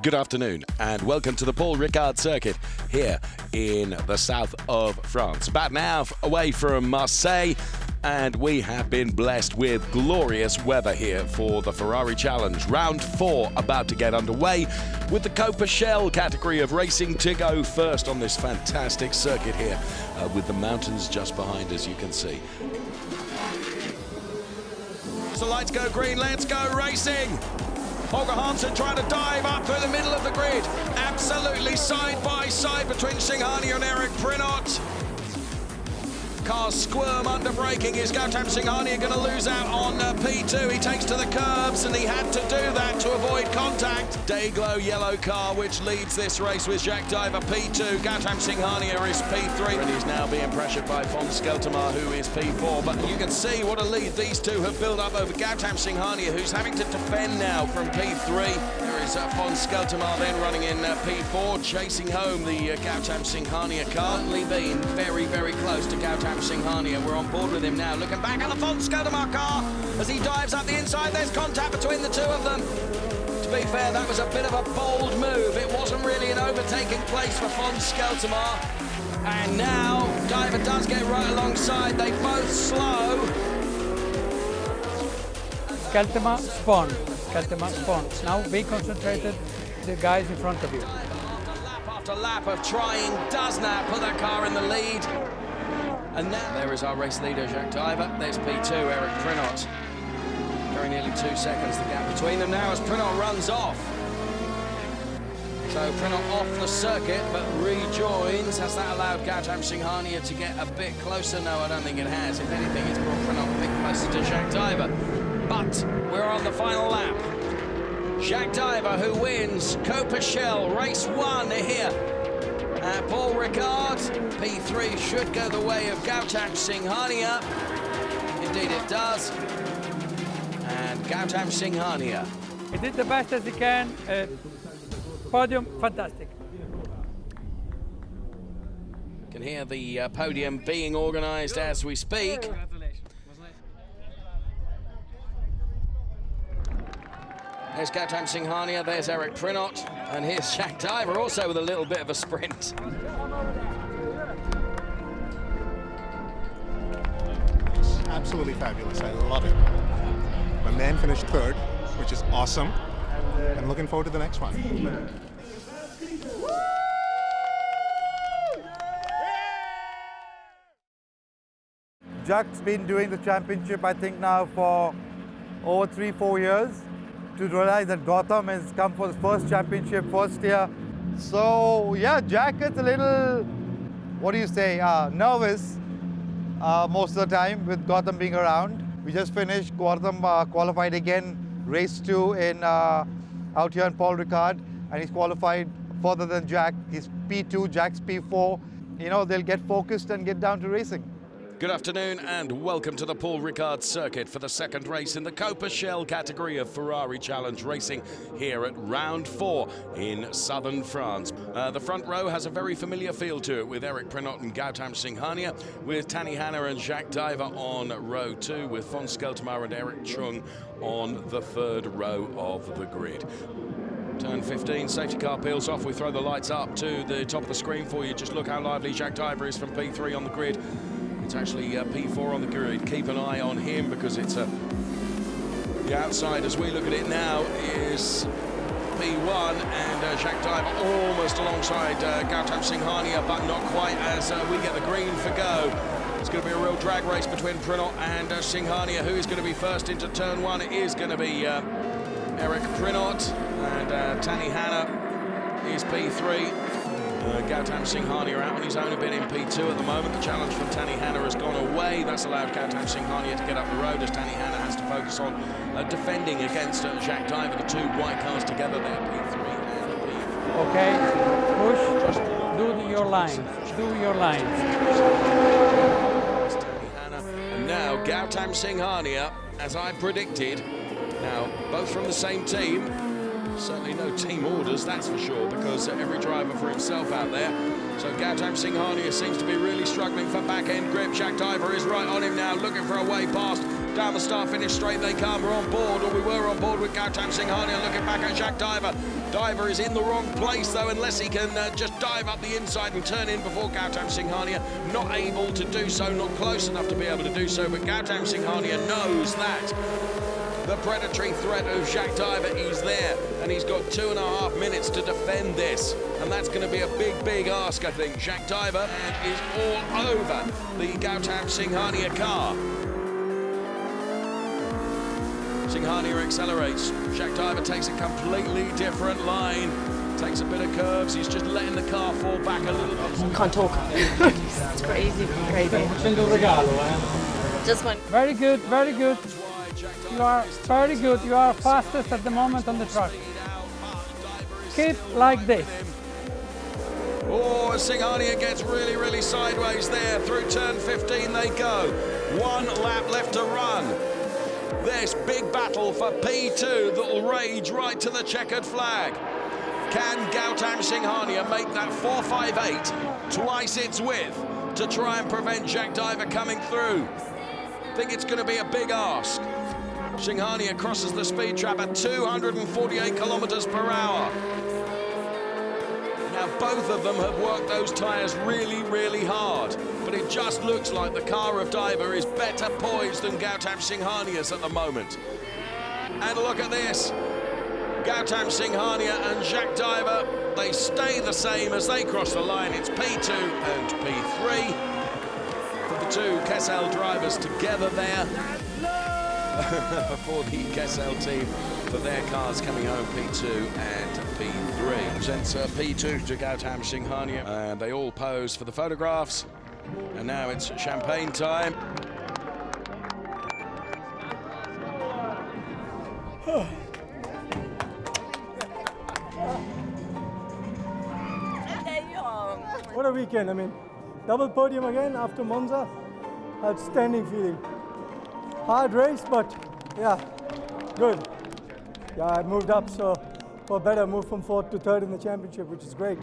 Good afternoon and welcome to the Paul Ricard circuit here in the south of France. About an hour away from Marseille, and we have been blessed with glorious weather here for the Ferrari Challenge. Round 4 about to get underway with the Copa Shell category of racing to go first on this fantastic circuit here with the mountains just behind us, you can see. So lights go green, let's go racing. Holger Hansen trying to dive up through the middle of the grid. Absolutely side by side between Singhania and Eric Prinot. Cars squirm under braking. Is Gautam Singhania going to lose out on P2? He takes to the curbs and he had to do that to avoid contact. Dayglow yellow car which leads this race with Jacques Diver P2. Gautam Singhania is P3 and he's now being pressured by Fons Skeltermar, who is P4. But you can see what a lead these two have built up over Gautam Singhania, who's having to defend now from P3. There is Fons Skeltermar then running in P4, chasing home the Gautam Singhania car. Certainly been very, very close to Gautam Singhania. We're on board with him now. Looking back at the Fons Skeltermar car as he dives up the inside. There's contact between the two of them. To be fair, that was a bit of a bold move. It wasn't really an overtaking place for Fons Skeltermar. And now Diver does get right alongside. They both slow. Skeltermar spawn. Skeltermar spawn. Now be concentrated, the guys in front of you. Lap after lap of trying does now put that car in the lead. And now there is our race leader, Jacques Diver. There's P2, Eric Prinot. Very nearly 2 seconds, the gap between them now as Prinot runs off. So Prinot off the circuit, but rejoins. Has that allowed Gautam Singhania to get a bit closer? No, I don't think it has. If anything, it's brought Prinot a bit closer to Jacques Diver. But we're on the final lap. Jacques Diver, who wins Copa Shell, race 1 here. Paul Ricard, P3 should go the way of Gautam Singhania. Indeed it does. And Gautam Singhania. He did the best as he can. Podium, fantastic. You can hear the podium being organised as we speak. There's Gautam Singhania, there's Eric Prinot, and here's Jacques Diver also with a little bit of a sprint. Absolutely fabulous, I love it. My man finished 3rd, which is awesome. I'm looking forward to the next one. Jacques been doing the championship, I think now for over 3-4 years. To realize that Gautam has come for his first championship, first year. So yeah, Jacques is a little, what do you say, nervous most of the time with Gautam being around. We just finished, Gautam qualified again, race 2 in out here in Paul Ricard, and he's qualified further than Jacques. He's P2, Jacques P4. You know, they'll get focused and get down to racing. Good afternoon and welcome to the Paul Ricard circuit for the second race in the Copa Shell category of Ferrari Challenge racing here at round 4 in southern France. The front row has a very familiar feel to it with Eric Prinot and Gautam Singhania, with Tanny Hanna and Jacques Diver on row 2, with Fons Skeltermar and Eric Chung on the 3rd row of the grid. Turn 15, safety car peels off. We throw the lights up to the top of the screen for you. Just look how lively Jacques Diver is from P3 on the grid. It's actually P4 on the grid. Keep an eye on him because it's the outside as we look at it now is P1 and Jacques Diver almost alongside Gautam Singhania, but not quite as we get the green for go. It's going to be a real drag race between Prinot and Singhania. Who is going to be first into turn 1? It is going to be Eric Prinot, and Tanny Hanna is P3. Gautam Singhania out on his own a bit in P2 at the moment. The challenge from Tanny Hanna has gone away. That's allowed Gautam Singhania to get up the road as Tanny Hanna has to focus on defending against Jacques Diver. The two white cars together there, P3 and P4. Okay, push, do your lines, do your lines. Tanny Hanna. And now Gautam Singhania, as I predicted. Now, both from the same team. Certainly no team orders, that's for sure, because every driver for himself out there. So Gautam Singhania seems to be really struggling for back-end grip. Jack Diver is right on him now, looking for a way past. Down the start-finish straight they come. We're on board, or we were on board with Gautam Singhania, looking back at Jack Diver. Diver is in the wrong place, though, unless he can just dive up the inside and turn in before Gautam Singhania. Not able to do so, not close enough to be able to do so, but Gautam Singhania knows that the predatory threat of Jack Diver is there, and he's got 2.5 minutes to defend this, and that's going to be a big ask, I think. Jack Diver is all over the Gautam Singhania car. Singhania accelerates. Jack Diver takes a completely different line. Takes a bit of curves. He's just letting the car fall back a little bit. Can't talk. It's crazy. Just one. Very good, very good. You are very good. You are fastest at the moment on the track. Keep like this. Oh, Singhania gets really sideways there. Through turn 15 they go. 1 lap left to run. This big battle for P2 that will rage right to the checkered flag. Can Gautam Singhania make that 4.58 twice its width to try and prevent Jack Diver coming through? I think it's going to be a big ask. Singhania crosses the speed trap at 248 kilometers per hour. Now, both of them have worked those tyres really hard, but it just looks like the car of Diver is better poised than Gautam Singhania's at the moment. And look at this. Gautam Singhania and Jack Diver, they stay the same as they cross the line. It's P2 and P3 for the two Kessel drivers together there. For the Kessel team, for their cars coming home, P2 and P3. Presents P2 to Gautam Singhania, and they all pose for the photographs. And now it's champagne time. What a weekend, I mean, double podium again after Monza. Outstanding feeling. Hard race, but yeah, good. Yeah, I moved up, so for better, moved from 4th to 3rd in the championship, which is great.